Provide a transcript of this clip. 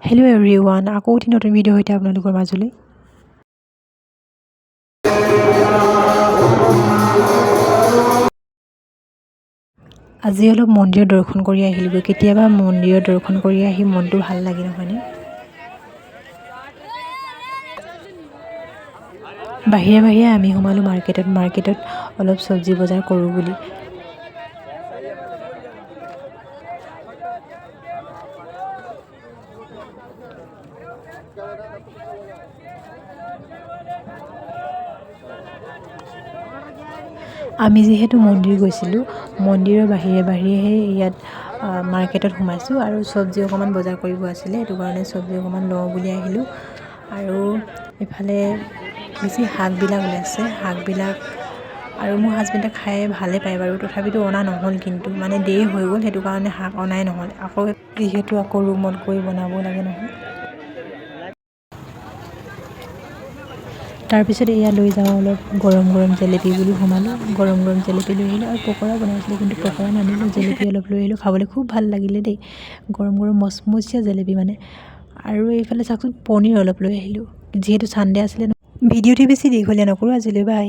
Hello' everyone, আকৌ এটি নতুন ভিডিঅ' সৈতে আপোনালোকৰ মাজলৈ। আজি অলপ মন্দিৰৰ দৰ্শন কৰি আহিলোগৈ। কেতিয়াবা মন্দিৰৰ দৰ্শন কৰি আহি মনটো ভাল লাগে, নহয়নে? বাহিৰে বাহিৰে আমি সোমালোঁ মাৰ্কেটত অলপ চব্জি বজাৰ কৰোঁ বুলি। আমি যিহেতু মন্দিৰ গৈছিলোঁ, মন্দিৰৰ বাহিৰে বাহিৰেহে ইয়াত মাৰ্কেটত সোমাইছোঁ আৰু চব্জি অকণমান বজাৰ কৰিব আছিলে, সেইটো কাৰণে চব্জি অকণমান লওঁ বুলি আহিলোঁ। আৰু ইফালে বেছি শাকবিলাক ওলাইছে, শাকবিলাক আৰু মোৰ হাজবেণ্ডে খাই ভালে পায় বাৰু, তথাপিতো অনা নহ'ল, কিন্তু মানে দেৰি হৈ গ'ল, সেইটো কাৰণে শাক অনাই নহ'ল। যিহেতু আকৌ ৰুমত গৈ বনাব লাগে নহয়। তাৰপিছত এয়া লৈ যাওঁ অলপ গৰম জেলেপি বুলি সোমালোঁ। গৰম জেলেপি লৈ আহিলোঁ আৰু পকৰা বনাইছিলোঁ, কিন্তু পকৰা নানিলোঁ, জেলেপি অলপ লৈ আহিলোঁ। খাবলৈ খুব ভাল লাগিলে দেই, গৰম মচমচীয়া জেলেপি মানে। আৰু এইফালে চাওকচোন, পনীৰ অলপ লৈ আহিলোঁ, যিহেতু ছানডে' আছিলে ন। ভিডিঅ'টো বেছি দীঘলীয়া নকৰোঁ আজিলৈ, বাই।